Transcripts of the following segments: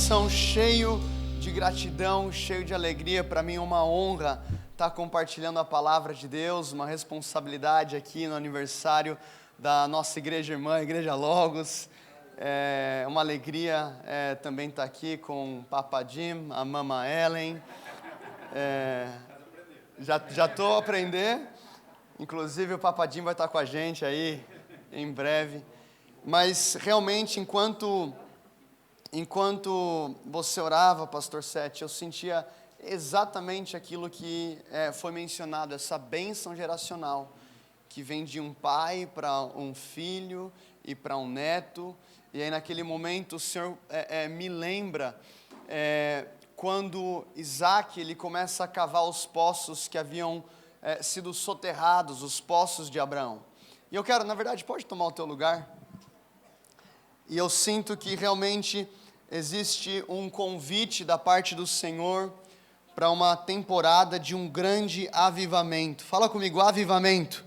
coração cheio de gratidão, cheio de alegria. Para mim é uma honra estar compartilhando a palavra de Deus, uma responsabilidade aqui no aniversário da nossa igreja irmã, a Igreja Logos. É uma alegria também estar aqui com o Papa Jim, a Mama Ellen. Já estou a aprender. Inclusive o Papa Jim vai estar com a gente aí em breve. Mas realmente, enquanto você orava, Pastor Sete, eu sentia exatamente aquilo que foi mencionado, essa bênção geracional, que vem de um pai para um filho e para um neto. E aí naquele momento o Senhor me lembra quando Isaac ele começa a cavar os poços que haviam sido soterrados, os poços de Abraão. E eu quero, na verdade, pode tomar o teu lugar? E eu sinto que realmente existe um convite da parte do Senhor para uma temporada de um grande avivamento. Fala comigo, avivamento.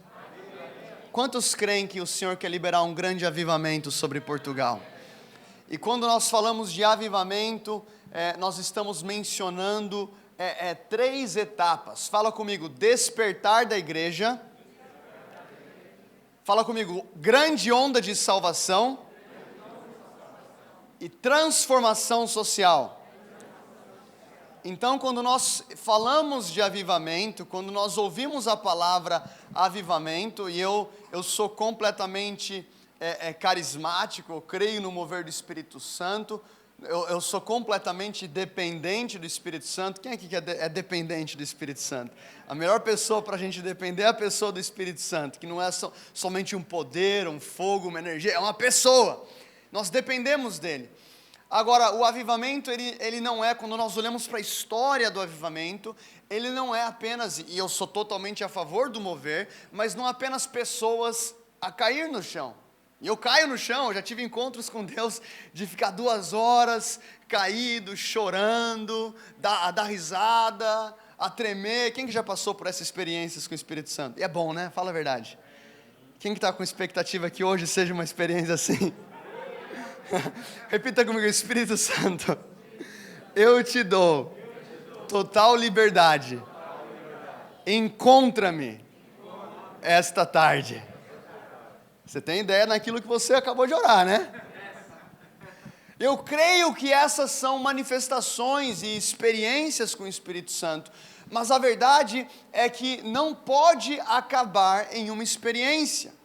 Quantos creem que o Senhor quer liberar um grande avivamento sobre Portugal? E quando nós falamos de avivamento, nós estamos mencionando 3 etapas. Fala comigo, despertar da igreja. Fala comigo, grande onda de salvação. E transformação social. Então, quando nós falamos de avivamento, quando nós ouvimos a palavra avivamento, e eu sou completamente carismático, eu creio no mover do Espírito Santo, eu sou completamente dependente do Espírito Santo. Quem aqui é dependente do Espírito Santo? A melhor pessoa para a gente depender é a pessoa do Espírito Santo, que não é somente um poder, um fogo, uma energia, é uma pessoa. Nós dependemos dele. Agora, o avivamento, ele não é, quando nós olhamos para a história do avivamento, ele não é apenas, e eu sou totalmente a favor do mover, mas não apenas pessoas a cair no chão. E eu caio no chão, eu já tive encontros com Deus de ficar 2 horas caído, chorando, a dar risada, a tremer. Quem que já passou por essas experiências com o Espírito Santo? E é bom, né? Fala a verdade. Quem que está com expectativa que hoje seja uma experiência assim? Repita comigo, Espírito Santo, eu te dou total liberdade. Encontra-me esta tarde. Você tem ideia naquilo que você acabou de orar, né? Eu creio que essas são manifestações e experiências com o Espírito Santo, mas a verdade é que não pode acabar em uma experiência.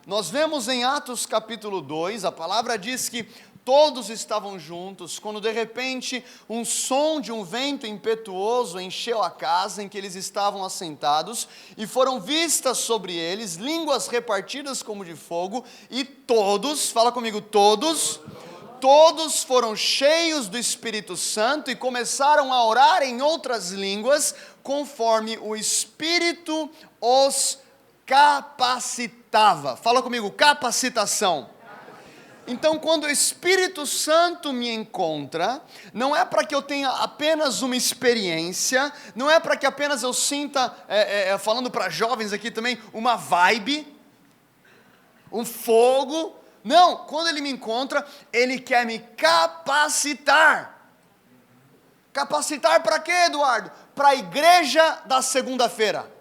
Nós vemos em Atos capítulo 2, a palavra diz que todos estavam juntos, quando de repente um som de um vento impetuoso encheu a casa em que eles estavam assentados, e foram vistas sobre eles línguas repartidas como de fogo, e todos, fala comigo, todos foram cheios do Espírito Santo e começaram a orar em outras línguas, conforme o Espírito os capacitava. Fala comigo, capacitação. Então, quando o Espírito Santo me encontra, não é para que eu tenha apenas uma experiência, não é para que apenas eu sinta, falando para jovens aqui também, uma vibe, um fogo. Não, quando Ele me encontra, Ele quer me capacitar. Capacitar para quê, Eduardo? Para a igreja da segunda-feira.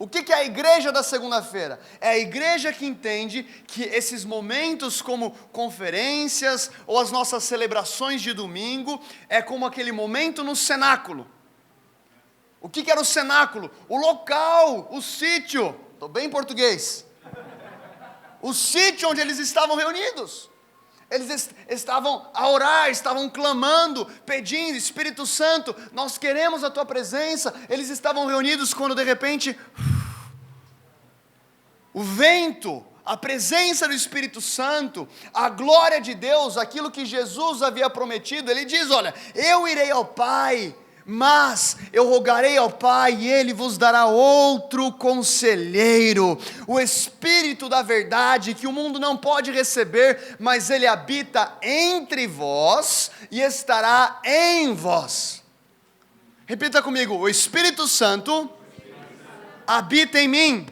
O que é a igreja da segunda-feira? É a igreja que entende que esses momentos como conferências ou as nossas celebrações de domingo é como aquele momento no cenáculo. O que era o cenáculo? O local, o sítio. Estou bem em português. O sítio onde eles estavam reunidos. Eles estavam a orar, estavam clamando, pedindo, Espírito Santo, nós queremos a Tua presença. Eles estavam reunidos quando de repente, o vento, a presença do Espírito Santo, a glória de Deus, aquilo que Jesus havia prometido, Ele diz, olha, eu irei ao Pai, mas eu rogarei ao Pai e Ele vos dará outro conselheiro, o Espírito da verdade, que o mundo não pode receber, mas Ele habita entre vós e estará em vós. Repita comigo, o Espírito Santo habita em mim.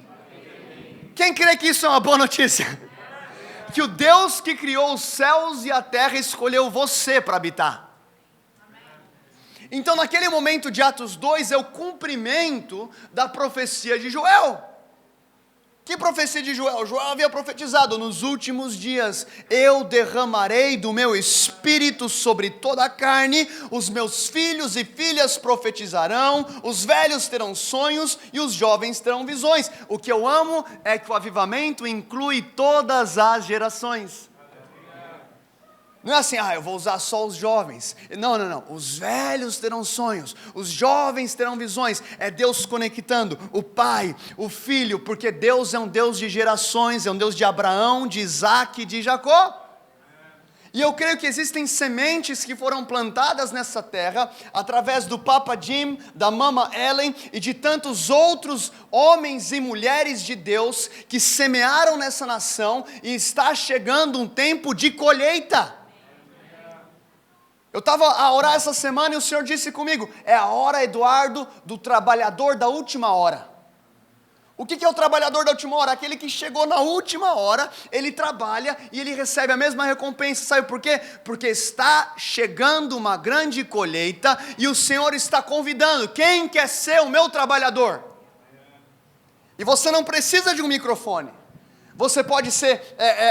Quem crê que isso é uma boa notícia? que o Deus que criou os céus e a terra escolheu você para habitar. Então, naquele momento de Atos 2, é o cumprimento da profecia de Joel. Que profecia de Joel? Joel havia profetizado: nos últimos dias eu derramarei do meu espírito sobre toda a carne, os meus filhos e filhas profetizarão, os velhos terão sonhos e os jovens terão visões. O que eu amo é que o avivamento inclui todas as gerações. Não é assim, eu vou usar só os jovens. Não. Os velhos terão sonhos, os jovens terão visões. É Deus conectando o pai, o filho, porque Deus é um Deus de gerações, é um Deus de Abraão, de Isaac e de Jacó. E eu creio que existem sementes que foram plantadas nessa terra, através do Papa Jim, da Mama Ellen e de tantos outros homens e mulheres de Deus, que semearam nessa nação, e está chegando um tempo de colheita. Eu estava a orar essa semana e o Senhor disse comigo: é a hora, Eduardo, do trabalhador da última hora. O que é o trabalhador da última hora? Aquele que chegou na última hora, ele trabalha e ele recebe a mesma recompensa. Sabe por quê? Porque está chegando uma grande colheita e o Senhor está convidando: quem quer ser o meu trabalhador? E você não precisa de um microfone. Você pode ser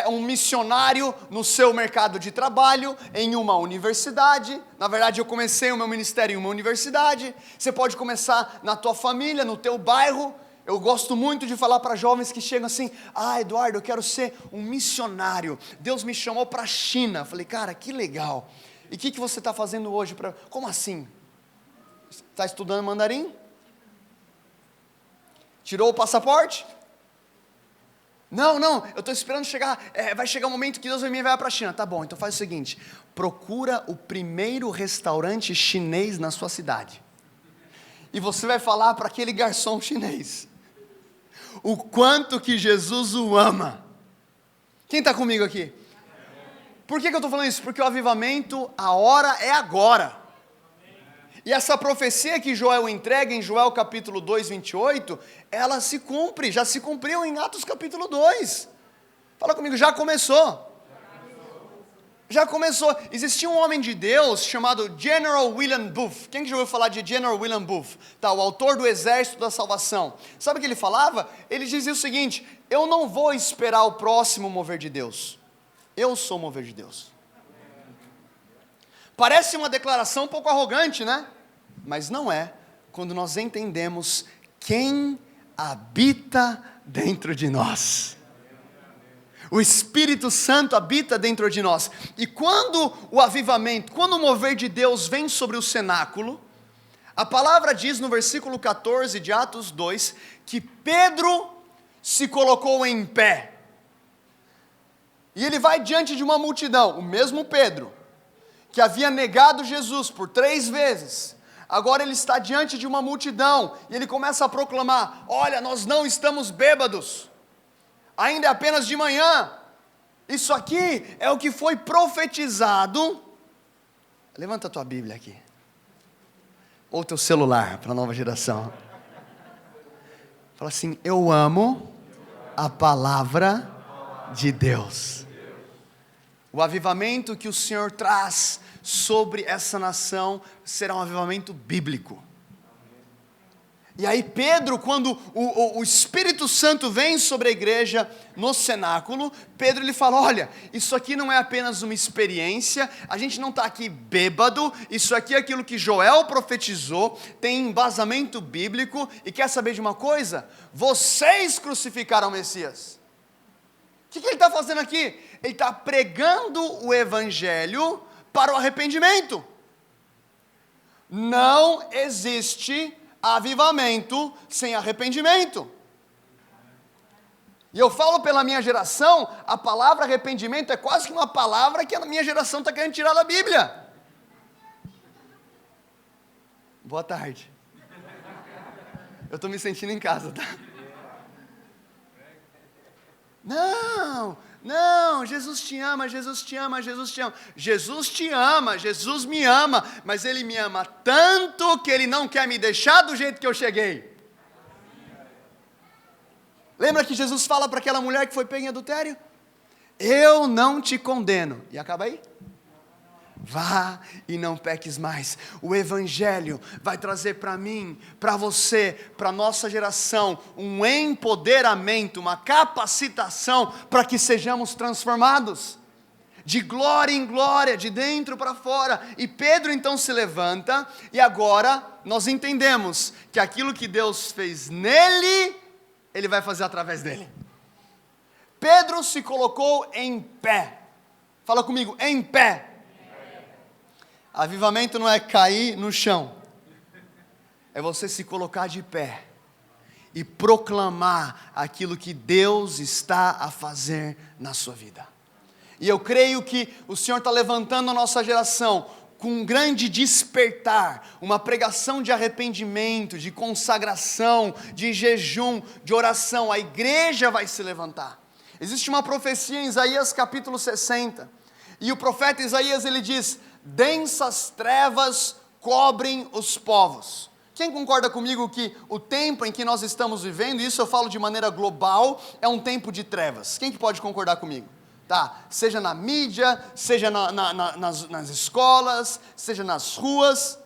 um missionário no seu mercado de trabalho, em uma universidade. Na verdade, eu comecei o meu ministério em uma universidade. Você pode começar na tua família, no teu bairro. Eu gosto muito de falar para jovens que chegam assim: Eduardo, eu quero ser um missionário. Deus me chamou para a China. Eu falei: cara, que legal. E o que você está fazendo hoje? Como assim? Está estudando mandarim? Tirou o passaporte? Não, eu estou esperando chegar, vai chegar um momento que Deus vai me enviar para a China. Tá bom, então faz o seguinte: procura o primeiro restaurante chinês na sua cidade, e você vai falar para aquele garçom chinês o quanto que Jesus o ama. Quem está comigo aqui? Por que eu estou falando isso? Porque o avivamento, a hora é agora. E essa profecia que Joel entrega em Joel capítulo 2, 28, ela se cumpre, já se cumpriu em Atos capítulo 2. Fala comigo, já começou. Já começou. Existia um homem de Deus chamado General William Booth. Quem que já ouviu falar de General William Booth? O autor do Exército da Salvação. Sabe o que ele falava? Ele dizia o seguinte: eu não vou esperar o próximo mover de Deus. Eu sou o mover de Deus. Parece uma declaração um pouco arrogante, né? Mas não é, quando nós entendemos quem habita dentro de nós. O Espírito Santo habita dentro de nós. E quando o avivamento, quando o mover de Deus vem sobre o cenáculo, a palavra diz no versículo 14 de Atos 2, que Pedro se colocou em pé. E ele vai diante de uma multidão, o mesmo Pedro, que havia negado Jesus por 3 vezes, agora ele está diante de uma multidão, e ele começa a proclamar: olha, nós não estamos bêbados, ainda é apenas de manhã, isso aqui é o que foi profetizado. Levanta a tua Bíblia aqui, ou teu celular, para a nova geração. Fala assim: eu amo a palavra de Deus. O avivamento que o Senhor traz sobre essa nação será um avivamento bíblico. E aí Pedro, quando o Espírito Santo vem sobre a igreja no cenáculo, Pedro ele fala: olha, isso aqui não é apenas uma experiência, a gente não está aqui bêbado, isso aqui é aquilo que Joel profetizou, tem embasamento bíblico, e quer saber de uma coisa? Vocês crucificaram o Messias. O que ele está fazendo aqui? Ele está pregando o evangelho para o arrependimento. Não existe avivamento sem arrependimento. E eu falo pela minha geração, a palavra arrependimento é quase que uma palavra que a minha geração está querendo tirar da Bíblia. Boa tarde. Eu estou me sentindo em casa, tá? Não, Jesus te ama, Jesus te ama, Jesus te ama. Jesus te ama, Jesus me ama, mas Ele me ama tanto que Ele não quer me deixar do jeito que eu cheguei. Lembra que Jesus fala para aquela mulher que foi pega em adultério? eu não te condeno. E acaba aí. Vá e não peques mais. O Evangelho vai trazer para mim, para você, para a nossa geração, um empoderamento, uma capacitação para que sejamos transformados, de glória em glória, de dentro para fora. E Pedro então se levanta, e agora nós entendemos que aquilo que Deus fez nele, Ele vai fazer através dele. Pedro se colocou em pé. Fala comigo, em pé. Avivamento não é cair no chão, é você se colocar de pé e proclamar aquilo que Deus está a fazer na sua vida. E eu creio que o Senhor está levantando a nossa geração com um grande despertar, uma pregação de arrependimento, de consagração, de jejum, de oração. A igreja vai se levantar. Existe uma profecia em Isaías capítulo 60, e o profeta Isaías ele diz: densas trevas cobrem os povos. Quem concorda comigo que o tempo em que nós estamos vivendo, isso eu falo de maneira global, é um tempo de trevas? Quem que pode concordar comigo? Tá, seja na mídia, seja nas escolas, seja nas ruas.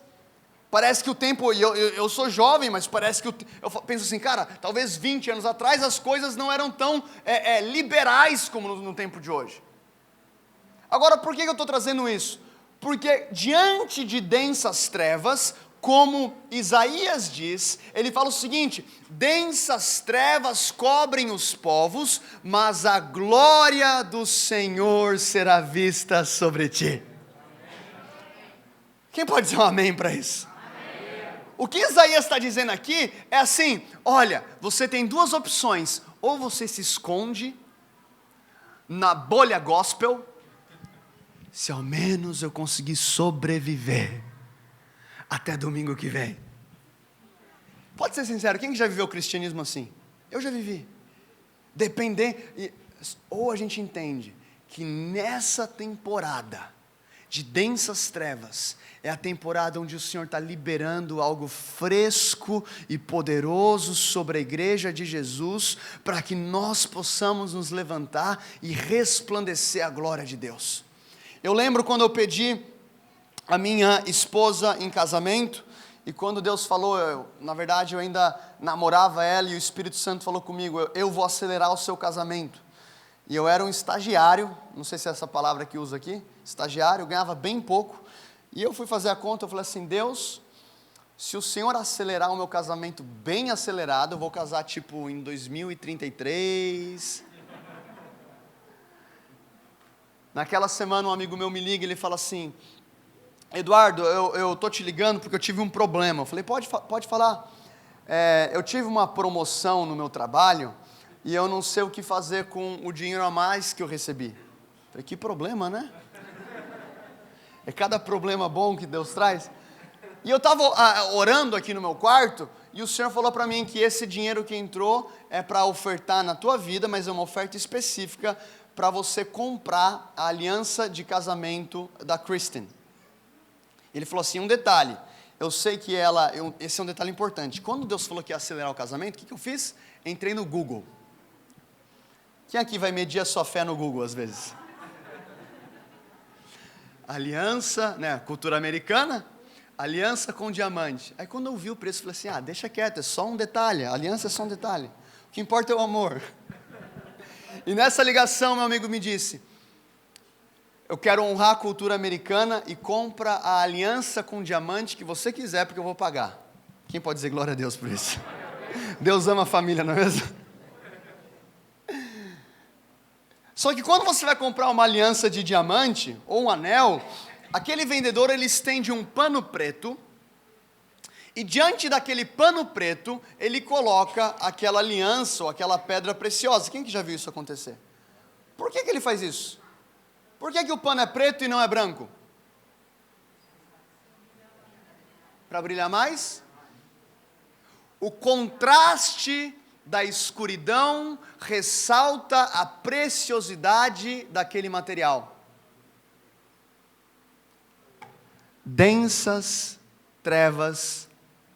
Parece que o tempo, e eu sou jovem, mas parece que eu penso assim, cara, talvez 20 anos atrás as coisas não eram tão liberais como no tempo de hoje. Agora, por que eu estou trazendo isso? Porque diante de densas trevas, como Isaías diz, ele fala o seguinte: densas trevas cobrem os povos, mas a glória do Senhor será vista sobre ti. Quem pode dizer um amém para isso? O que Isaías está dizendo aqui é assim: olha, você tem duas opções, ou você se esconde na bolha gospel, se ao menos eu conseguir sobreviver até domingo que vem. Pode ser sincero, quem já viveu o cristianismo assim? Eu já vivi. Ou a gente entende que nessa temporada de densas trevas, é a temporada onde o Senhor está liberando algo fresco e poderoso sobre a igreja de Jesus, para que nós possamos nos levantar e resplandecer a glória de Deus. Eu lembro quando eu pedi a minha esposa em casamento, e quando Deus falou, na verdade eu ainda namorava ela, e o Espírito Santo falou comigo: eu vou acelerar o seu casamento. E eu era um estagiário, não sei se é essa palavra que usa aqui, estagiário, eu ganhava bem pouco, e eu fui fazer a conta, eu falei assim: Deus, se o Senhor acelerar o meu casamento bem acelerado, eu vou casar tipo em 2033. Naquela semana um amigo meu me liga e ele fala assim: Eduardo, eu estou te ligando porque eu tive um problema. Eu falei: pode falar. Eu tive uma promoção no meu trabalho, e eu não sei o que fazer com o dinheiro a mais que eu recebi. Eu falei: que problema, né? É cada problema bom que Deus traz. E eu estava orando aqui no meu quarto, e o Senhor falou para mim que esse dinheiro que entrou é para ofertar na tua vida, mas é uma oferta específica para você comprar a aliança de casamento da Kristen. Ele falou assim: um detalhe, eu sei que esse é um detalhe importante. Quando Deus falou que ia acelerar o casamento, o que eu fiz? Entrei no Google. Quem aqui vai medir a sua fé no Google às vezes? Aliança, né, cultura americana, aliança com diamante. Aí quando eu vi o preço, eu falei assim: deixa quieto, é só um detalhe, a aliança é só um detalhe. O que importa é o amor. E nessa ligação, meu amigo me disse: eu quero honrar a cultura americana e compra a aliança com diamante que você quiser, porque eu vou pagar. Quem pode dizer glória a Deus por isso? Deus ama a família, não é mesmo? Só que quando você vai comprar uma aliança de diamante, ou um anel, aquele vendedor ele estende um pano preto, e diante daquele pano preto, ele coloca aquela aliança ou aquela pedra preciosa. Quem que já viu isso acontecer? Por que ele faz isso? Por que o pano é preto e não é branco? Para brilhar mais? O contraste da escuridão ressalta a preciosidade daquele material. Densas trevas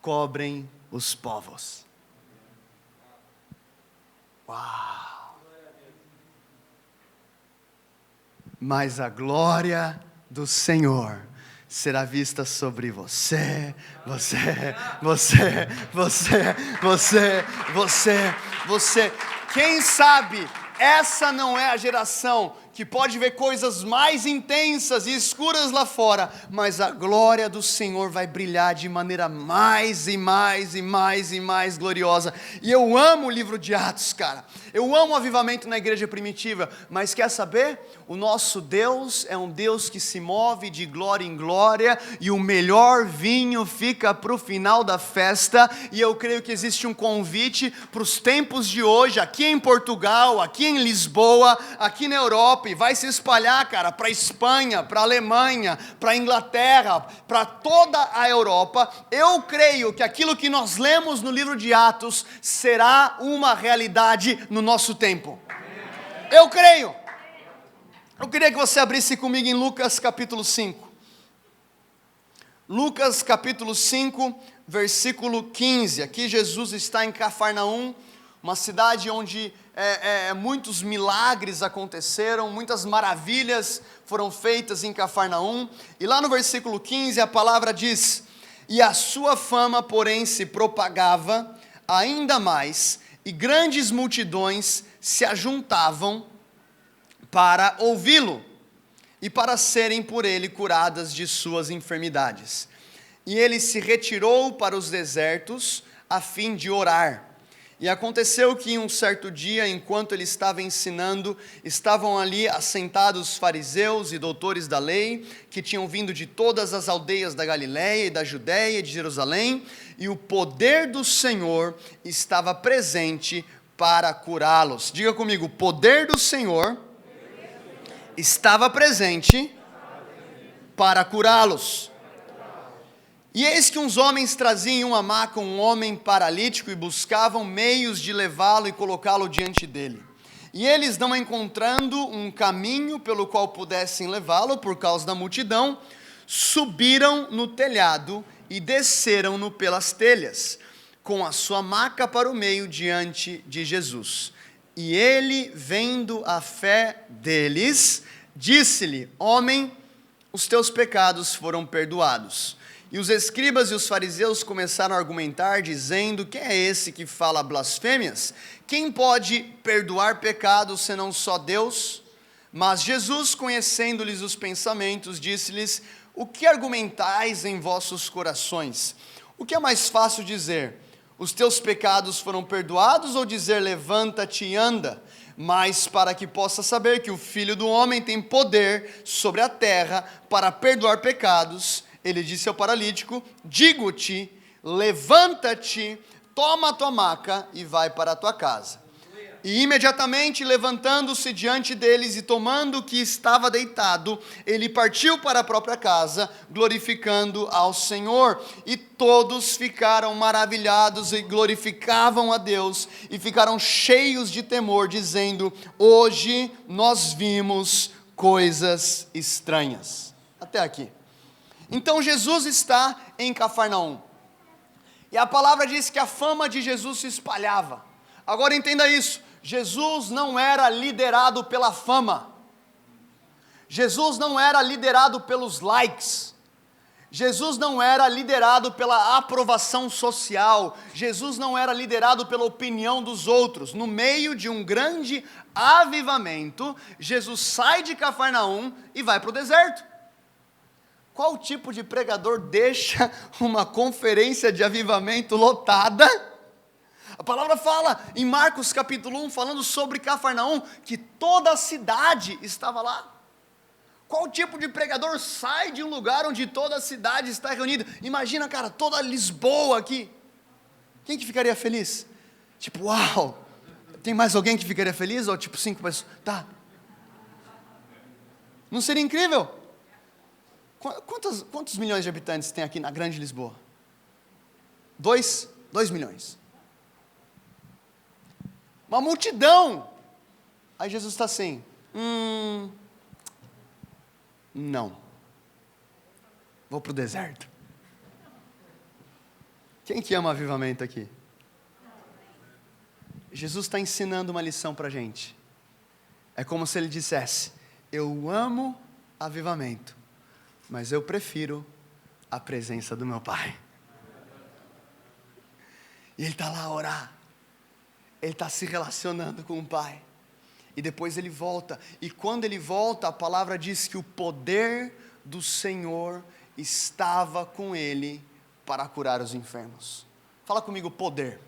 cobrem os povos. Uau! mas a glória do Senhor será vista sobre você. Quem sabe essa não é a geração que pode ver coisas mais intensas e escuras lá fora, mas a glória do Senhor vai brilhar de maneira mais e mais gloriosa. E eu amo o livro de Atos, cara. Eu amo o avivamento na igreja primitiva, mas quer saber? O nosso Deus é um Deus que se move de glória em glória, e o melhor vinho fica para o final da festa, e eu creio que existe um convite para os tempos de hoje, aqui em Portugal, aqui em Lisboa, aqui na Europa, e vai se espalhar, cara, para a Espanha, para a Alemanha, para a Inglaterra, para toda a Europa. Eu creio que aquilo que nós lemos no livro de Atos será uma realidade no nosso tempo. Eu creio. Eu queria que você abrisse comigo em Lucas capítulo 5. Lucas capítulo 5, versículo 15. Aqui Jesus está em Cafarnaum, uma cidade onde muitos milagres aconteceram, muitas maravilhas foram feitas em Cafarnaum. E lá no versículo 15 a palavra diz: e a sua fama, porém, se propagava ainda mais, e grandes multidões se ajuntavam para ouvi-lo e para serem por ele curadas de suas enfermidades. E ele se retirou para os desertos a fim de orar. E aconteceu que em um certo dia, enquanto ele estava ensinando, estavam ali assentados fariseus e doutores da lei, que tinham vindo de todas as aldeias da Galiléia e da Judéia e de Jerusalém, e o poder do Senhor estava presente para curá-los. Diga comigo: o poder do Senhor estava presente para curá-los. E eis que uns homens traziam em uma maca um homem paralítico e buscavam meios de levá-lo e colocá-lo diante dele. E eles, não encontrando um caminho pelo qual pudessem levá-lo por causa da multidão, subiram no telhado e desceram-no pelas telhas, com a sua maca para o meio diante de Jesus. E ele, vendo a fé deles, disse-lhe: homem, os teus pecados foram perdoados. E os escribas e os fariseus começaram a argumentar, dizendo: quem é esse que fala blasfêmias? Quem pode perdoar pecados senão só Deus? Mas Jesus, conhecendo-lhes os pensamentos, disse-lhes: o que argumentais em vossos corações? O que é mais fácil dizer: os teus pecados foram perdoados, ou dizer: levanta-te e anda? Mas para que possa saber que o Filho do Homem tem poder sobre a terra para perdoar pecados, ele disse ao paralítico: digo-te, levanta-te, toma a tua maca e vai para a tua casa. E imediatamente, levantando-se diante deles e tomando o que estava deitado, ele partiu para a própria casa, glorificando ao Senhor. E todos ficaram maravilhados e glorificavam a Deus, e ficaram cheios de temor, dizendo: hoje nós vimos coisas estranhas. Até aqui. Então Jesus está em Cafarnaum, e a palavra diz que a fama de Jesus se espalhava. Agora entenda isso: Jesus não era liderado pela fama, Jesus não era liderado pelos likes, Jesus não era liderado pela aprovação social, Jesus não era liderado pela opinião dos outros. No meio de um grande avivamento, Jesus sai de Cafarnaum e vai para o deserto. Qual tipo de pregador deixa uma conferência de avivamento lotada? A palavra fala em Marcos capítulo 1, falando sobre Cafarnaum, que toda a cidade estava lá. Qual tipo de pregador sai de um lugar onde toda a cidade está reunida? Imagina, cara, toda Lisboa aqui. Quem que ficaria feliz? Tipo, uau, tem mais alguém que ficaria feliz? Ou tipo 5 pessoas? Tá. Não seria incrível? Quantos milhões de habitantes tem aqui na grande Lisboa? 2 milhões. Uma multidão. Aí Jesus está assim: não, vou para o deserto. Quem que ama avivamento aqui? Jesus está ensinando uma lição para a gente. É como se ele dissesse: eu amo avivamento, mas eu prefiro a presença do meu Pai. E ele está lá a orar, ele está se relacionando com o Pai, e depois ele volta, e quando ele volta, a palavra diz que o poder do Senhor estava com ele para curar os enfermos. Fala comigo, poder.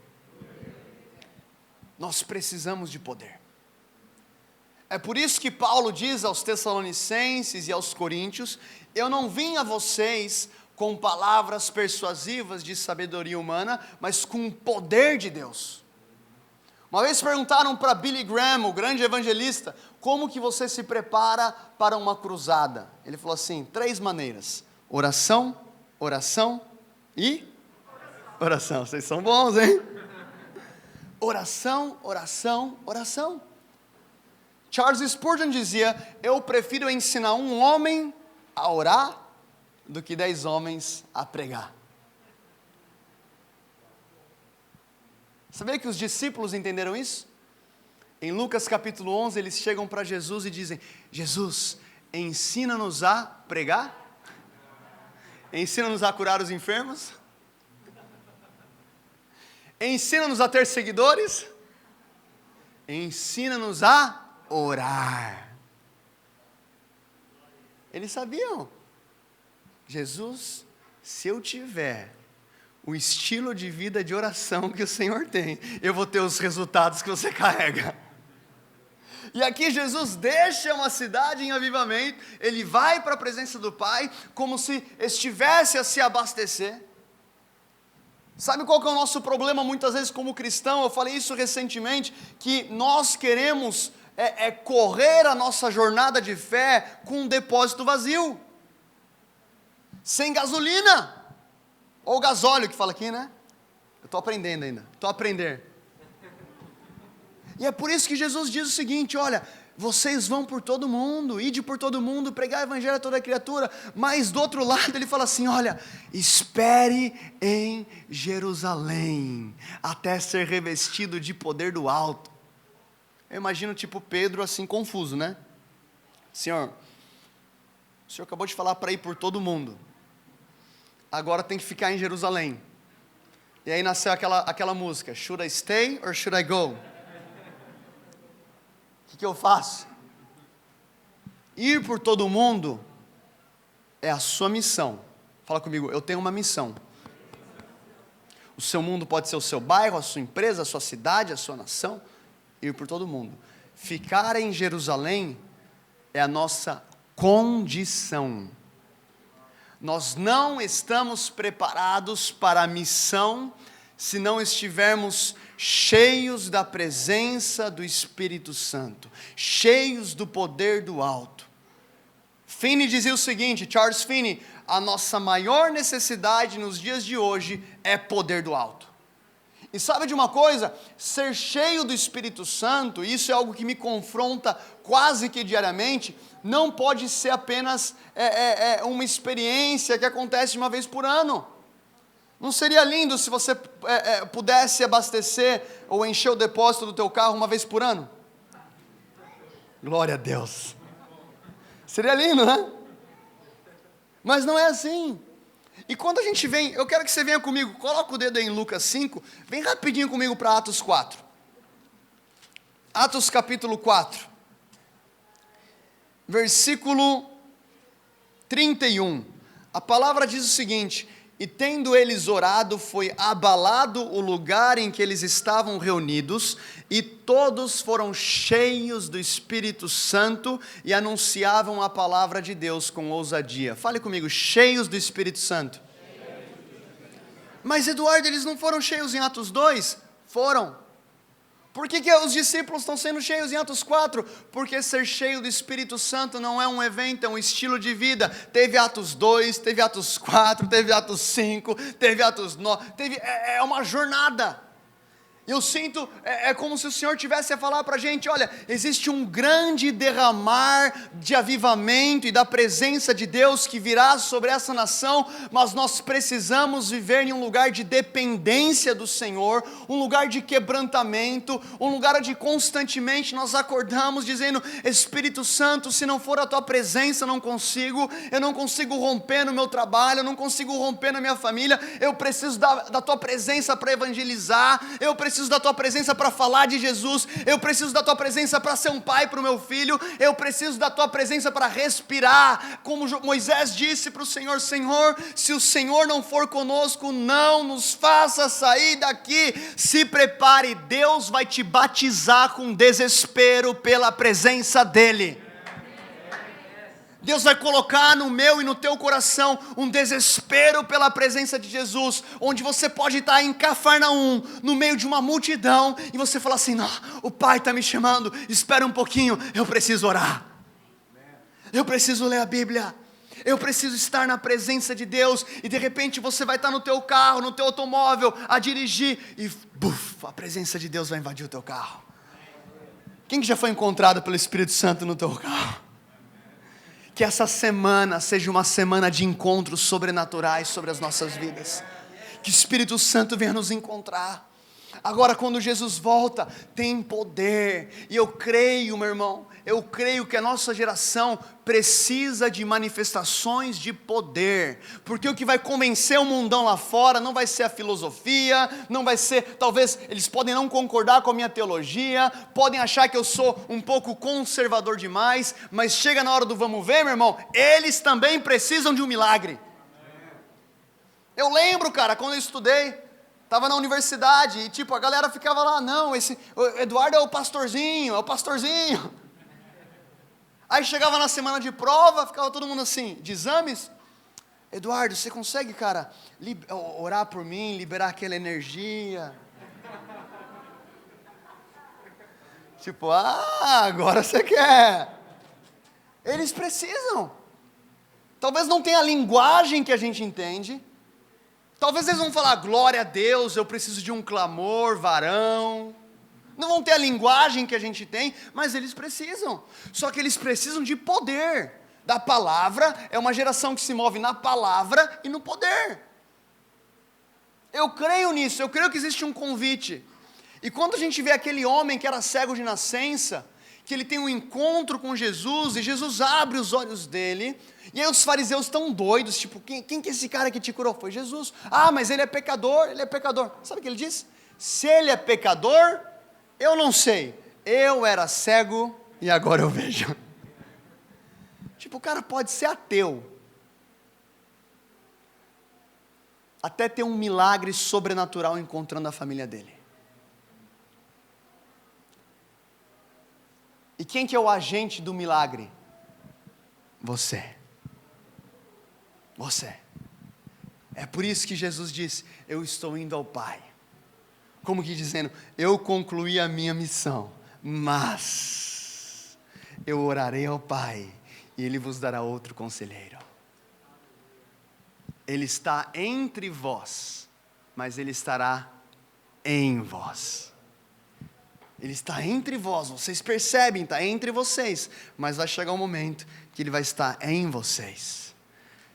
Nós precisamos de poder. É por isso que Paulo diz aos Tessalonicenses e aos Coríntios: eu não vim a vocês com palavras persuasivas de sabedoria humana, mas com o poder de Deus. Uma vez perguntaram para Billy Graham, o grande evangelista, como que você se prepara para uma cruzada? Ele falou assim, 3 maneiras: oração, oração e oração. Vocês são bons, hein? Oração, oração, oração. Charles Spurgeon dizia: eu prefiro ensinar um homem a orar do que 10 homens a pregar. Sabia que os discípulos entenderam isso? Em Lucas capítulo 11, eles chegam para Jesus e dizem: Jesus, ensina-nos a pregar? Ensina-nos a curar os enfermos? Ensina-nos a ter seguidores? Ensina-nos a orar. Eles sabiam. Jesus, se eu tiver o estilo de vida de oração que o Senhor tem, eu vou ter os resultados que você carrega. E aqui Jesus deixa uma cidade em avivamento, ele vai para a presença do Pai, como se estivesse a se abastecer. Sabe qual que é o nosso problema muitas vezes como cristão? Eu falei isso recentemente, que nós queremos correr a nossa jornada de fé com um depósito vazio, sem gasolina, ou gasóleo que fala aqui, né? Eu estou aprendendo ainda, estou a aprender. E é por isso que Jesus diz o seguinte: olha, vocês vão por todo mundo, ide por todo mundo, pregar o evangelho a toda criatura. Mas do outro lado ele fala assim: olha, espere em Jerusalém, até ser revestido de poder do alto. Eu imagino tipo Pedro assim confuso, né? Senhor, o Senhor acabou de falar para ir por todo mundo, agora tem que ficar em Jerusalém. E aí nasceu aquela música: Should I stay or should I go? O que eu faço? Ir por todo mundo é a sua missão. Fala comigo, eu tenho uma missão. O seu mundo pode ser o seu bairro, a sua empresa, a sua cidade, a sua nação. Ir por todo mundo. Ficar em Jerusalém é a nossa condição. Nós não estamos preparados para a missão se não estivermos cheios da presença do Espírito Santo, cheios do poder do alto. Finney dizia o seguinte, Charles Finney: a nossa maior necessidade nos dias de hoje é poder do alto. E sabe de uma coisa? Ser cheio do Espírito Santo, isso é algo que me confronta quase que diariamente, não pode ser apenas uma experiência que acontece uma vez por ano. Não seria lindo se você pudesse abastecer ou encher o depósito do teu carro uma vez por ano? Glória a Deus. Seria lindo, né? Mas não é assim. E quando a gente vem, eu quero que você venha comigo, coloca o dedo aí em Lucas 5, vem rapidinho comigo para Atos 4. Atos capítulo 4, versículo 31. A palavra diz o seguinte: e tendo eles orado, foi abalado o lugar em que eles estavam reunidos, e todos foram cheios do Espírito Santo e anunciavam a palavra de Deus com ousadia. Fale comigo, cheios do Espírito Santo. Mas Eduardo, eles não foram cheios em Atos 2? Foram. Por que os discípulos estão sendo cheios em Atos 4? Porque ser cheio do Espírito Santo não é um evento, é um estilo de vida. Teve Atos 2, teve Atos 4, teve Atos 5, teve Atos 9, é uma jornada. Eu sinto, é como se o Senhor tivesse a falar para a gente, olha, existe um grande derramar de avivamento e da presença de Deus que virá sobre essa nação, mas nós precisamos viver em um lugar de dependência do Senhor, um lugar de quebrantamento, um lugar onde constantemente nós acordamos dizendo, Espírito Santo, se não for a Tua presença eu não consigo romper no meu trabalho, eu não consigo romper na minha família, eu preciso da Tua presença para evangelizar, eu preciso da Tua presença para falar de Jesus, eu preciso da Tua presença para ser um pai para o meu filho, eu preciso da Tua presença para respirar, como Moisés disse para o Senhor, Senhor, se o Senhor não for conosco, não nos faça sair daqui, se prepare, Deus vai te batizar com desespero pela presença dEle. Deus vai colocar no meu e no teu coração um desespero pela presença de Jesus, onde você pode estar em Cafarnaum, no meio de uma multidão, e você fala assim, não, o Pai está me chamando, espera um pouquinho, eu preciso orar, eu preciso ler a Bíblia, eu preciso estar na presença de Deus, e de repente você vai estar no teu carro, no teu automóvel, a dirigir, e buf, a presença de Deus vai invadir o teu carro. Quem que já foi encontrado pelo Espírito Santo no teu carro? Que essa semana seja uma semana de encontros sobrenaturais sobre as nossas vidas. Que o Espírito Santo venha nos encontrar. Agora, quando Jesus volta, tem poder. E eu creio, meu irmão, eu creio que a nossa geração precisa de manifestações de poder. Porque o que vai convencer o mundão lá fora não vai ser a filosofia, não vai ser, talvez eles podem não concordar com a minha teologia, podem achar que eu sou um pouco conservador demais, mas chega na hora do vamos ver, meu irmão, eles também precisam de um milagre. Eu lembro, cara, quando eu estudei, estava na universidade e tipo, a galera ficava lá, não, o Eduardo é o pastorzinho. Aí chegava na semana de prova, ficava todo mundo assim, de exames, Eduardo, você consegue, cara, orar por mim, liberar aquela energia? Tipo, agora você quer. Eles precisam. Talvez não tenha a linguagem que a gente entende, talvez eles vão falar, glória a Deus, eu preciso de um clamor, varão. Não vão ter a linguagem que a gente tem, mas eles precisam. Só que eles precisam de poder. Da palavra, é uma geração que se move na palavra e no poder. Eu creio nisso, eu creio que existe um convite. E quando a gente vê aquele homem que era cego de nascença, que ele tem um encontro com Jesus, e Jesus abre os olhos dele, e aí os fariseus estão doidos, tipo, quem que é esse cara que te curou? Foi Jesus. Mas ele é pecador. Sabe o que ele diz? Se ele é pecador, eu não sei, eu era cego e agora eu vejo. Tipo, o cara pode ser ateu, até ter um milagre sobrenatural encontrando a família dele. E quem que é o agente do milagre? Você. É por isso que Jesus disse, eu estou indo ao Pai. Como que dizendo, eu concluí a minha missão, mas eu orarei ao Pai e Ele vos dará outro conselheiro. Ele está entre vós, mas Ele estará em vós. Ele está entre vós, vocês percebem, está entre vocês, mas vai chegar um momento que Ele vai estar em vocês.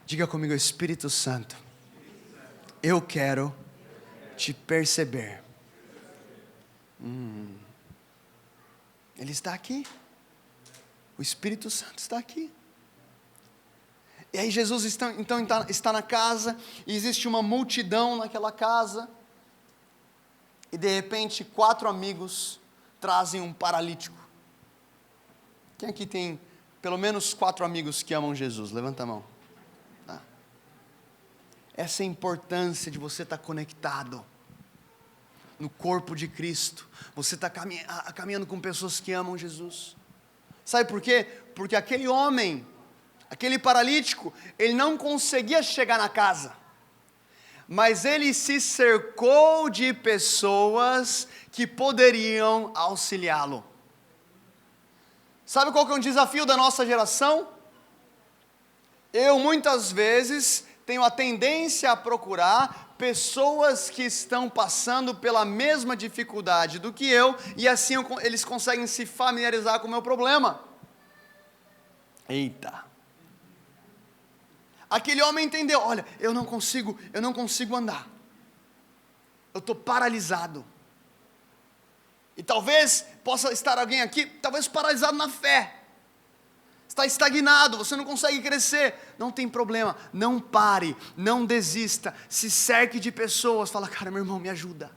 Diga comigo, Espírito Santo, eu quero te perceber. Ele está aqui. O Espírito Santo está aqui. E aí Jesus está na casa, e existe uma multidão naquela casa, e de repente 4 amigos trazem um paralítico. Quem aqui tem pelo menos 4 amigos que amam Jesus? Levanta a mão. Tá. Essa é a importância de você estar conectado no corpo de Cristo. Você está caminhando com pessoas que amam Jesus. Sabe por quê? Porque aquele homem, aquele paralítico, ele não conseguia chegar na casa, mas ele se cercou de pessoas que poderiam auxiliá-lo. Sabe qual que é um desafio da nossa geração? Eu muitas vezes tenho a tendência a procurar pessoas que estão passando pela mesma dificuldade do que eu, e assim eles conseguem se familiarizar com o meu problema. Eita! Aquele homem entendeu, olha, eu não consigo andar. Eu estou paralisado. E talvez possa estar alguém aqui, talvez paralisado na fé. Está estagnado, você não consegue crescer. Não tem problema, não pare, não desista. Se cerque de pessoas, fala, cara, meu irmão, me ajuda.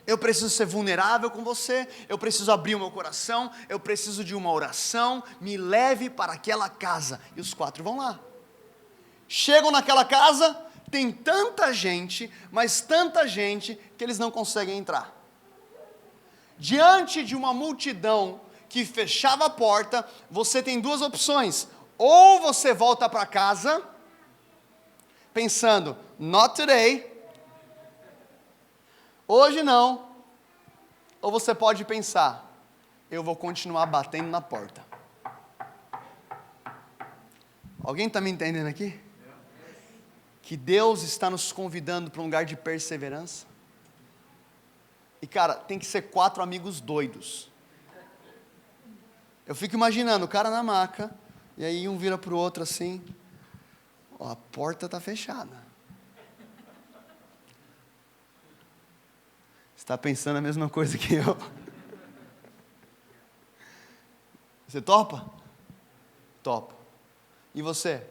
Eu preciso ser vulnerável com você, eu preciso abrir o meu coração, eu preciso de uma oração, me leve para aquela casa. E os 4 vão lá. Chegam naquela casa, tem tanta gente, mas tanta gente, que eles não conseguem entrar. Diante de uma multidão que fechava a porta, você tem 2 opções. Ou você volta para casa, pensando, not today, hoje não. Ou você pode pensar, eu vou continuar batendo na porta. Alguém está me entendendo aqui? Que Deus está nos convidando para um lugar de perseverança. E cara, tem que ser 4 amigos doidos. Eu fico imaginando o cara na maca, e aí um vira para o outro assim, ó, a porta está fechada. Você está pensando a mesma coisa que eu? Você topa? Topa. E você?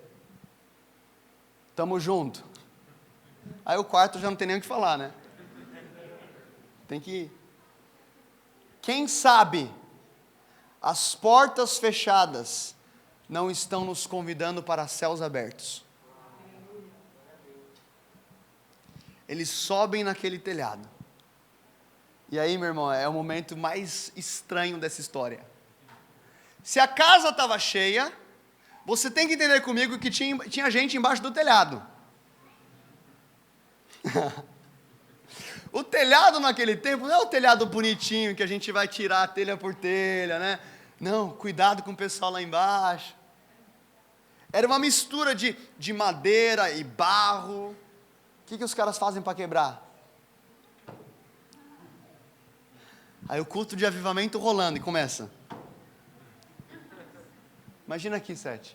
Tamo junto. Aí o quarto já não tem nem o que falar, né? Tem que ir. Quem sabe as portas fechadas não estão nos convidando para céus abertos. Eles sobem naquele telhado. E aí, meu irmão, é o momento mais estranho dessa história. Se a casa estava cheia, você tem que entender comigo que tinha gente embaixo do telhado. O telhado naquele tempo não é o telhado bonitinho que a gente vai tirar telha por telha, né? Não, cuidado com o pessoal lá embaixo. Era uma mistura de madeira e barro. O que os caras fazem para quebrar? Aí o culto de avivamento rolando e começa. Imagina aqui, 7.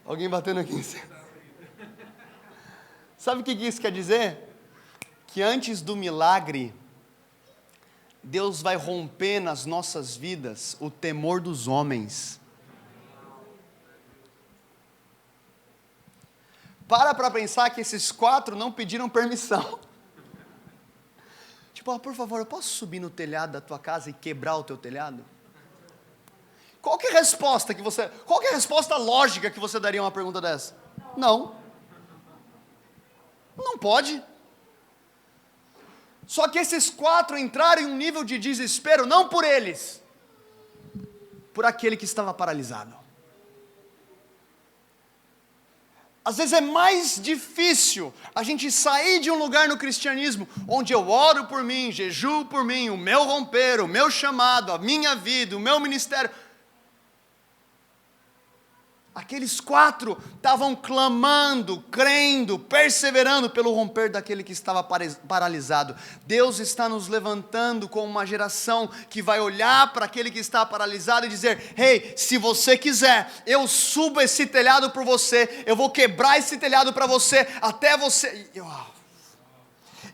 Alguém batendo aqui em cima. Sabe o que isso quer dizer? Que antes do milagre, Deus vai romper nas nossas vidas o temor dos homens. Para pensar que esses 4 não pediram permissão. Tipo, por favor, eu posso subir no telhado da tua casa e quebrar o teu telhado? Qual que é a resposta lógica que você daria a uma pergunta dessa? Não. Não pode. Só que esses 4 entraram em um nível de desespero, não por eles, por aquele que estava paralisado. Às vezes é mais difícil a gente sair de um lugar no cristianismo, onde eu oro por mim, jejuo por mim, o meu romper, o meu chamado, a minha vida, o meu ministério. Aqueles 4 estavam clamando, crendo, perseverando pelo romper daquele que estava paralisado. Deus está nos levantando como uma geração que vai olhar para aquele que está paralisado e dizer, hey, se você quiser, eu subo esse telhado por você, eu vou quebrar esse telhado para você, até você...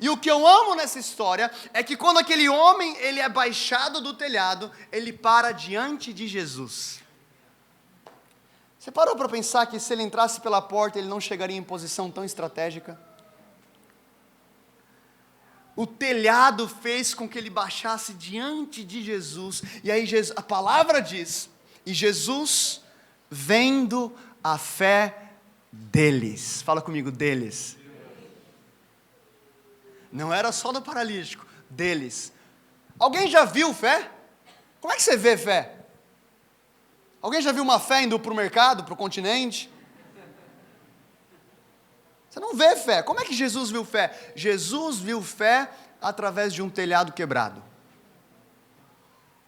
E o que eu amo nessa história é que quando aquele homem ele é baixado do telhado, ele para diante de Jesus. Você parou para pensar que se ele entrasse pela porta, ele não chegaria em posição tão estratégica? O telhado fez com que ele baixasse diante de Jesus, e aí a palavra diz, e Jesus, vendo a fé deles, fala comigo, deles. Não era só do paralítico, deles. Alguém já viu fé? Como é que você vê fé? Alguém já viu uma fé indo para o mercado, para o continente? Você não vê fé. Como é que Jesus viu fé? Jesus viu fé através de um telhado quebrado.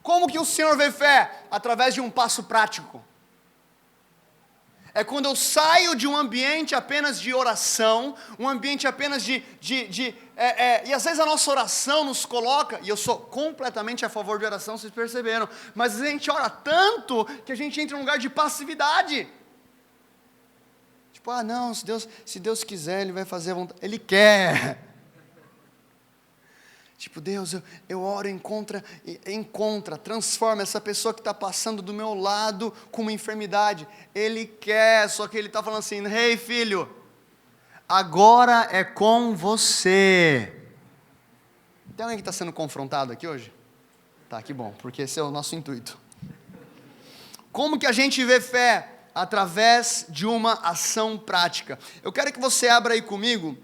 Como que o Senhor vê fé? Através de um passo prático. É quando eu saio de um ambiente apenas de oração, um ambiente apenas e às vezes a nossa oração nos coloca, e eu sou completamente a favor de oração, vocês perceberam, mas a gente ora tanto que a gente entra em um lugar de passividade. Tipo, não, se Deus quiser, Ele vai fazer a vontade. Ele quer. Tipo, Deus, eu oro, transforma essa pessoa que está passando do meu lado com uma enfermidade. Ele quer, só que Ele está falando assim, hey filho, agora é com você. Tem alguém que está sendo confrontado aqui hoje? Tá, que bom, porque esse é o nosso intuito. Como que a gente vê fé? Através de uma ação prática. Eu quero que você abra aí comigo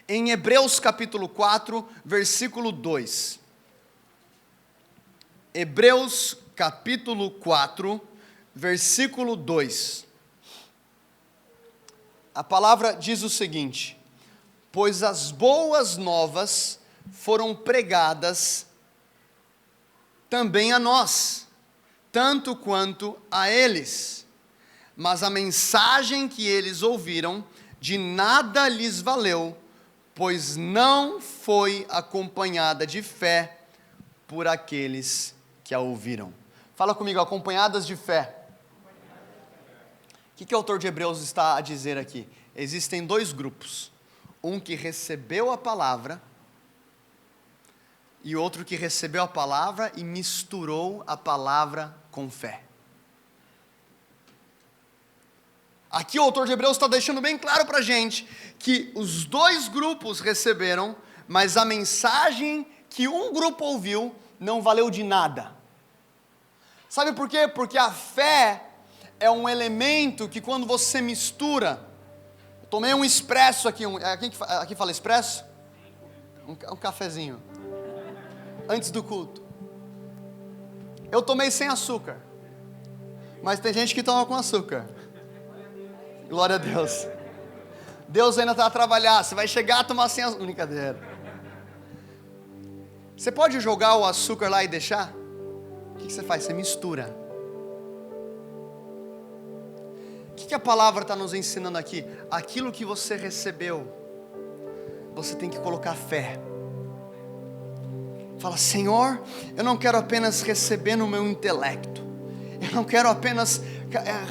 em Hebreus capítulo 4, versículo 2. Hebreus capítulo 4, versículo 2. A palavra diz o seguinte: pois as boas novas foram pregadas também a nós, tanto quanto a eles, mas a mensagem que eles ouviram de nada lhes valeu, pois não foi acompanhada de fé por aqueles que a ouviram. Fala comigo, acompanhadas de fé. O que o autor de Hebreus está a dizer aqui? Existem dois grupos, um que recebeu a palavra, e outro que recebeu a palavra e misturou a palavra com fé. Aqui o autor de Hebreus está deixando bem claro para a gente que os dois grupos receberam, mas a mensagem que um grupo ouviu não valeu de nada. Sabe por quê? Porque a fé é um elemento que quando você mistura, eu tomei um expresso aqui, aqui fala expresso? Um cafezinho, antes do culto. Eu tomei sem açúcar, mas tem gente que toma com açúcar. Glória a Deus. Deus ainda está a trabalhar. Você vai chegar a tomar sem açúcar. Brincadeira. Você pode jogar o açúcar lá e deixar? O que você faz? Você mistura. O que a palavra está nos ensinando aqui? Aquilo que você recebeu, você tem que colocar fé. Fala, Senhor, eu não quero apenas receber no meu intelecto. Eu não quero apenas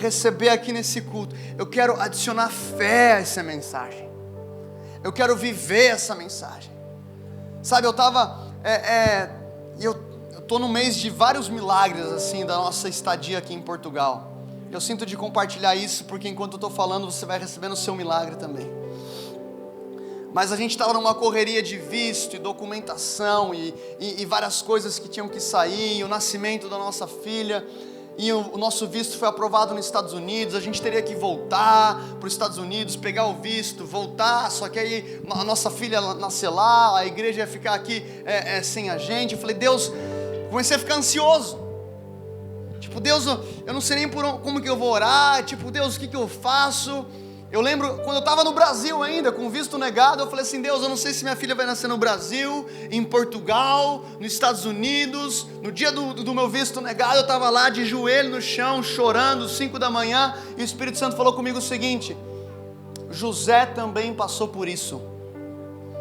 receber aqui nesse culto. Eu quero adicionar fé a essa mensagem. Eu quero viver essa mensagem. Sabe, eu estava... eu estou no mês de vários milagres, assim, da nossa estadia aqui em Portugal. Eu sinto de compartilhar isso, porque enquanto eu estou falando, você vai recebendo o seu milagre também. Mas a gente estava numa correria de visto e documentação e várias coisas que tinham que sair, e o nascimento da nossa filha... E o nosso visto foi aprovado nos Estados Unidos. A gente teria que voltar para os Estados Unidos, pegar o visto, voltar. Só que aí a nossa filha nascer lá, a igreja ia ficar aqui sem a gente. Eu falei, Deus, comecei a ficar ansioso. Tipo, Deus, eu não sei nem como que eu vou orar. Tipo, Deus, o que eu faço? Eu lembro, quando eu estava no Brasil ainda, com visto negado, eu falei assim, Deus, eu não sei se minha filha vai nascer no Brasil, em Portugal, nos Estados Unidos. No dia do meu visto negado, eu estava lá de joelho no chão, chorando, 5 da manhã, e o Espírito Santo falou comigo o seguinte: José também passou por isso.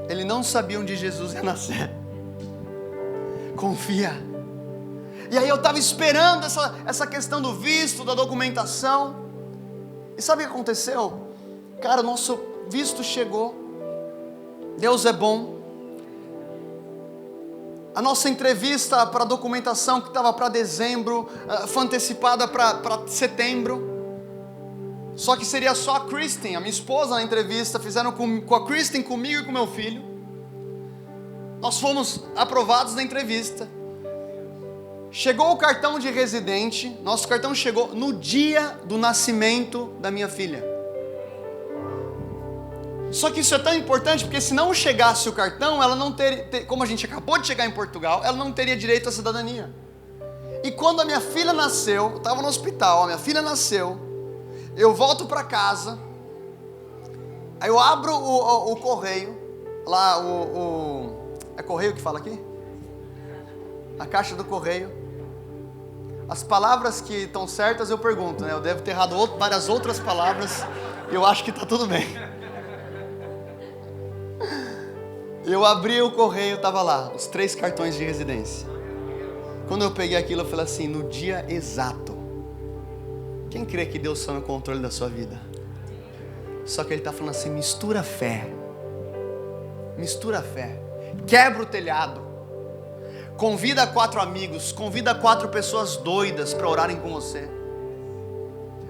Ele não sabia onde Jesus ia nascer. Confia. E aí eu estava esperando essa questão do visto, da documentação. E sabe o que aconteceu? Cara, nosso visto chegou. Deus é bom. A nossa entrevista para a documentação que estava para dezembro, foi antecipada para setembro. Só que seria só a Kristen, a minha esposa, na entrevista. Fizeram com a Kristen, comigo e com meu filho. Nós fomos aprovados na entrevista. Chegou o cartão de residente. Nosso cartão chegou no dia do nascimento da minha filha. Só que isso é tão importante, porque se não chegasse o cartão, ela não teria, como a gente acabou de chegar em Portugal, ela não teria direito à cidadania. E quando a minha filha nasceu, eu estava no hospital, a minha filha nasceu, eu volto para casa, aí eu abro o correio, lá é correio que fala aqui? A caixa do correio. As palavras que estão certas eu pergunto, né? Eu devo ter errado várias outras palavras. Eu acho que está tudo bem. Eu abri o correio, estava lá, os 3 cartões de residência. Quando eu peguei aquilo, eu falei assim, no dia exato. Quem crê que Deus está no controle da sua vida? Só que Ele está falando assim, mistura fé. Mistura fé. Quebra o telhado. Convida 4 amigos, convida 4 pessoas doidas para orarem com você.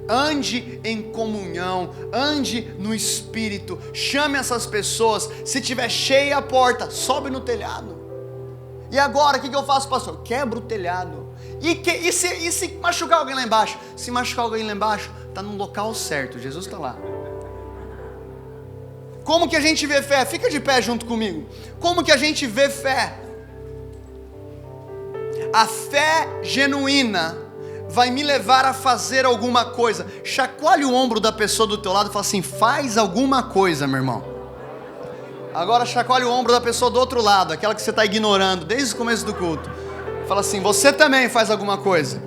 Ande em comunhão, ande no Espírito, chame essas pessoas. Se tiver cheia a porta, sobe no telhado. E agora, o que eu faço, pastor? Quebra o telhado. E se machucar alguém lá embaixo? Se machucar alguém lá embaixo, está no local certo, Jesus está lá. Como que a gente vê fé? Fica de pé junto comigo. Como que a gente vê fé? A fé genuína vai me levar a fazer alguma coisa. Chacoalhe o ombro da pessoa do teu lado e fala assim, faz alguma coisa, meu irmão. Agora chacoalhe o ombro da pessoa do outro lado, aquela que você está ignorando desde o começo do culto. Fala assim, você também faz alguma coisa.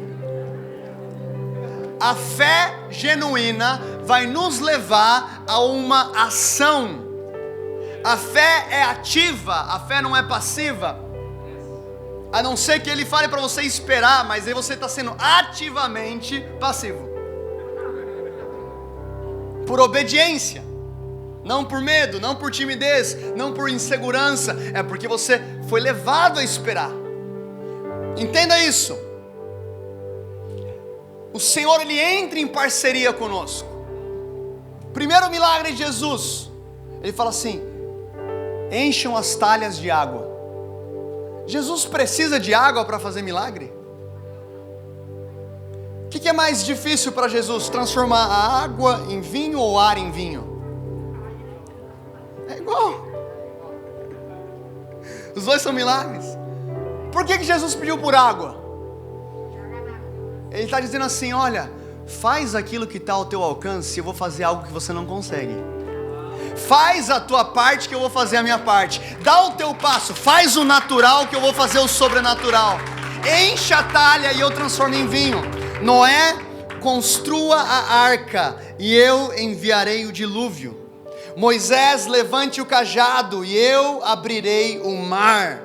A fé genuína vai nos levar a uma ação. A fé é ativa, a fé não é passiva. A não ser que Ele fale para você esperar, mas aí você está sendo ativamente passivo. Por obediência. Não por medo, não por timidez, não por insegurança. É porque você foi levado a esperar. Entenda isso. O Senhor, Ele entra em parceria conosco. Primeiro milagre de Jesus. Ele fala assim, encham as talhas de água. Jesus precisa de água para fazer milagre? O que é mais difícil para Jesus? Transformar a água em vinho ou ar em vinho? É igual. Os dois são milagres. Por que Jesus pediu por água? Ele está dizendo assim, olha, faz aquilo que está ao teu alcance, eu vou fazer algo que você não consegue. Faz a tua parte que eu vou fazer a minha parte. Dá o teu passo, faz o natural que eu vou fazer o sobrenatural. Enche a talha e eu transformo em vinho. Noé, construa a arca e eu enviarei o dilúvio. Moisés, levante o cajado e eu abrirei o mar.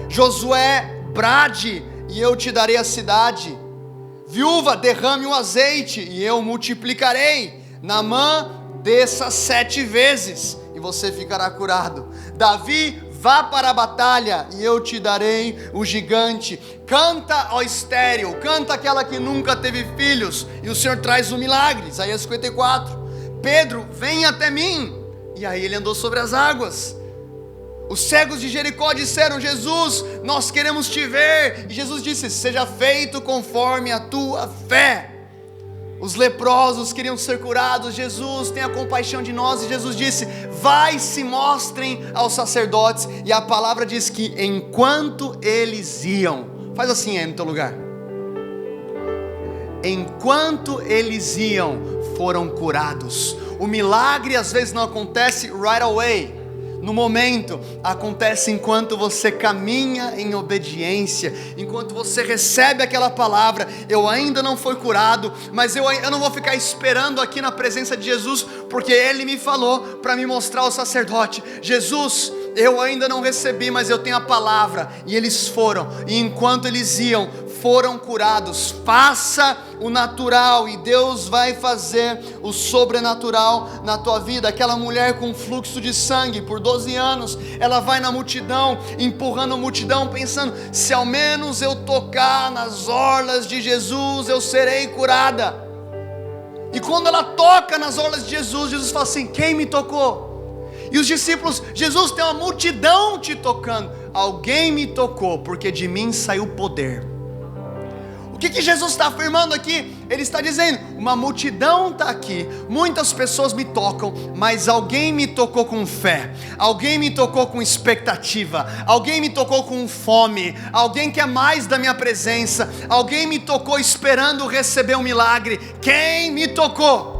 Josué, brade e eu te darei a cidade. Viúva, derrame o azeite e eu multiplicarei. Naamã, desça 7 vezes e você ficará curado. Davi, vá para a batalha e eu te darei o gigante. Canta, ó estéril, canta aquela que nunca teve filhos e o Senhor traz o milagre. Isaías 54. Pedro, vem até mim. E aí ele andou sobre as águas. Os cegos de Jericó disseram, Jesus, nós queremos te ver. E Jesus disse, seja feito conforme a tua fé. Os leprosos queriam ser curados. Jesus, tenha compaixão de nós. E Jesus disse, vai, se mostrem aos sacerdotes. E a palavra diz que enquanto eles iam, faz assim aí no teu lugar. Enquanto eles iam, foram curados. O milagre às vezes não acontece right away, no momento, acontece enquanto você caminha em obediência, enquanto você recebe aquela palavra. Eu ainda não fui curado, mas eu não vou ficar esperando aqui na presença de Jesus, porque Ele me falou para me mostrar ao sacerdote, Jesus, eu ainda não recebi, mas eu tenho a palavra. E eles foram, e enquanto eles iam, foram curados. Faça o natural e Deus vai fazer o sobrenatural na tua vida. Aquela mulher com fluxo de sangue por 12 anos, ela vai na multidão, empurrando a multidão, pensando, se ao menos eu tocar nas orlas de Jesus, eu serei curada. E quando ela toca nas orlas de Jesus, Jesus fala assim, quem me tocou? E os discípulos, Jesus, tem uma multidão te tocando. Alguém me tocou, porque de mim saiu poder. O que Jesus está afirmando aqui? Ele está dizendo, uma multidão está aqui, muitas pessoas me tocam, mas alguém me tocou com fé, alguém me tocou com expectativa, alguém me tocou com fome, alguém quer mais da minha presença, alguém me tocou esperando receber um milagre. Quem me tocou?